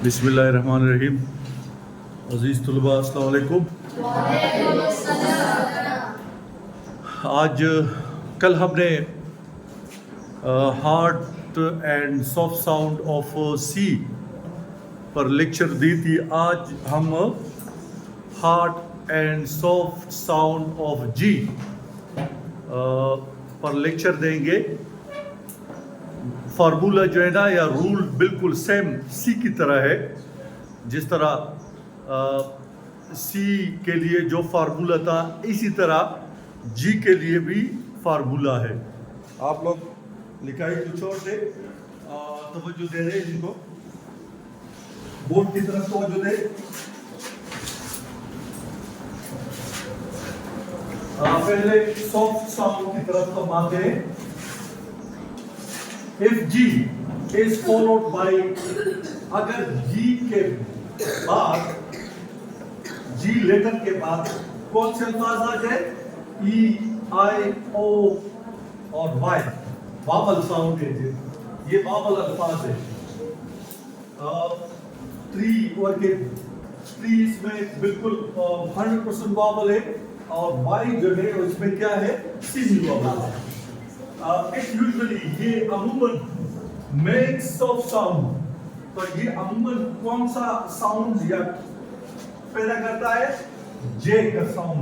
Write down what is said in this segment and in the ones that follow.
बिस्मिल्लाहिर्रहमानिर्रहीम। अज़ीज़ तलबा अस्सलाम वालेकुम। आज कल हमने hard and soft sound of C पर लेक्चर दी थी। आज हम hard and soft sound of G पर लेक्चर देंगे। फार्मूला जो है ना, या रूल बिल्कुल सेम सी की तरह है। जिस तरह सी के लिए जो फार्मूला था, इसी तरह जी के लिए भी फार्मूला है। आप लोग लिखाई कुछ और से तवज्जो दे रहे हैं, इनको बोर्ड की तरफ तवज्जो दे। पहले सॉफ्ट साउंड की तरफ हम आते हैं। If G is followed by, अगर G के बाद, G लेटर के बाद कौन से अल्फाज आ जाए? E, I, O और Y, वावल साउंड है। ये वावल अल्फाज है। 3 और के 3 इसमें बिल्कुल 100% वावल है, और Y जो है उसमें क्या है? सीधी वावल है। यूजुअली ये अमूमन मेक्स ऑफ साउंड, तो ये अमूमन कौन सा साउंड या पैदा करता है? जे का साउंड।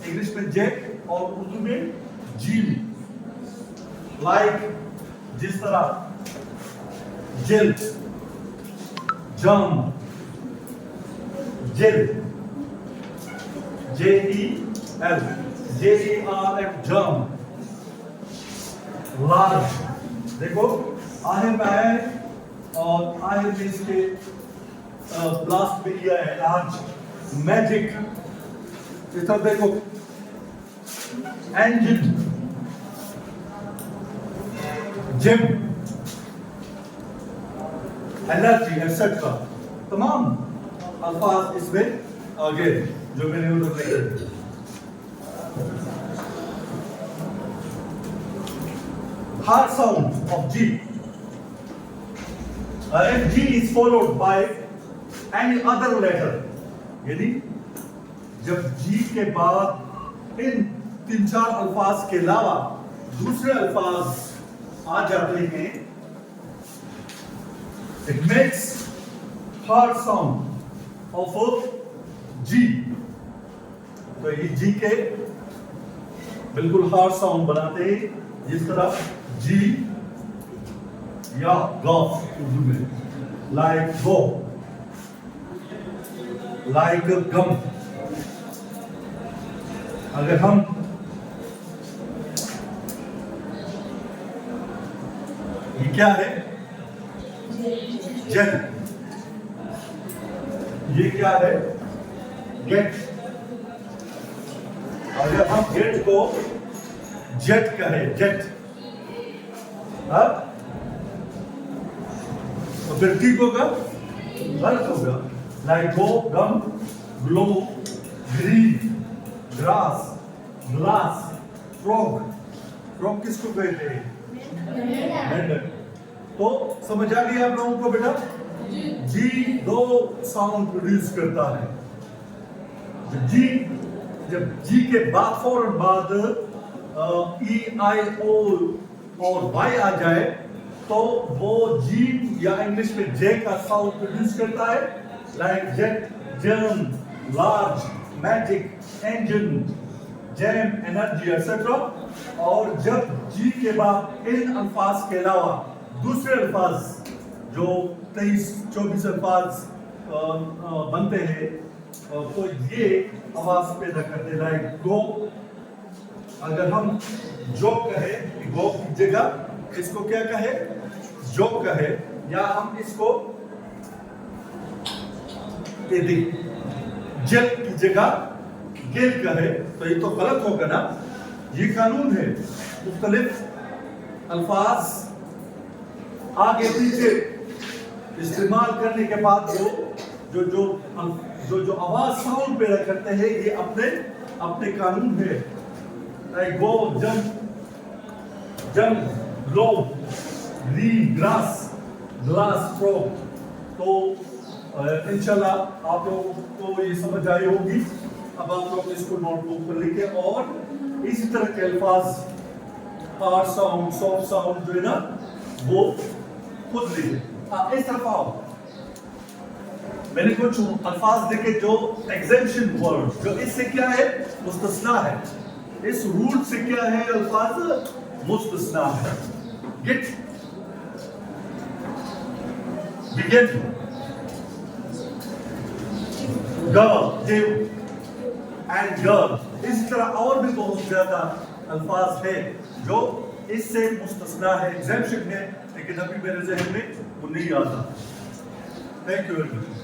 इंग्लिश में जे और उर्दू में जी। लाइक जिस तरह जेल, जम, जेल, JEL, JERM, जम। लार्ज, देखो आहिर में है और आहिर में इसके ब्लास्ट में लिया है लार्ज। मैजिक, इस तरह देखो, इंजन, जिम, एनर्जी एक्सेट्रा, तमाम अल्फाज इसमें आगे जो मैंने उधर लिखे। Hard sound of G. If G is followed by any other letter, यानी जब G के बाद इन 3-4 अल्फाज के अलावा दूसरे अल्फाज आ जाते हैं, it makes hard sound of G. तो ये G के बिल्कुल हार्ड साउंड बनाते हैं, जिस तरह जी या गॉफ उर्दू में, लाइक गो, लाइक गम। अगर हम ये क्या है? जेट। ये क्या है? गेट। अगर हम गेट को जेट कहे, जेट, तो फिर ठीक होगा? गलत होगा। Like go, gum, glow, green, grass, glass, frog. Frog किसको कहते हैं? मेंढक। तो समझ आ गया आप लोगों को बेटा? जी 2 साउंड प्रोड्यूस करता है। जब जी के बाद फौरन बाद E, I, O और Y आ जाए, तो वो जी या इंग्लिश में जे का साउंड प्रोड्यूस करता है। Like jet, germ, large, magic, engine, jam, energy etcetera. और जब जी के बाद इन अल्फाज के अलावा दूसरे अल्फाज जो 23-24 अल्फाज बनते हैं, तो ये आवाज पैदा करते। लाइक गो, अगर हम जो कहे, गो की जगह इसको क्या कहे? जो कहे, या हम इसको जेल की जगह गेल कहे, तो ये तो गलत होगा ना। ये कानून है। मुख्तलिफ अल्फाज आगे पीछे इस्तेमाल करने के बाद जो जो जो जो आवाज साउंड पैदा करते हैं, ये अपने अपने कानून है। Like go, jump, blow, green, grass, glass frog. तो इंशाल्लाह आप लोगों को ये समझ आई होगी। अब आप लोग इसको नोटबुक पर लिखें और इसी तरह के अल्फाज, हार्ड साउंड, सॉफ्ट साउंड जो है ना, वो खुद लिखें। इस तरफ आओ, मैंने कुछ अल्फाज लिखे जो एग्जेम्पशन वर्ड, जो इससे क्या है, मुस्तस्ना है। इस रूल से क्या है, अल्फाज मुस्तस्ना है। Get, begin, girl, give and girl. इस तरह और भी बहुत ज्यादा अल्फाज है जो इससे मुस्तस्ना है, एग्जेम्पशन है, लेकिन अभी मेरे जहन में वो नहीं आता। Thank you very much.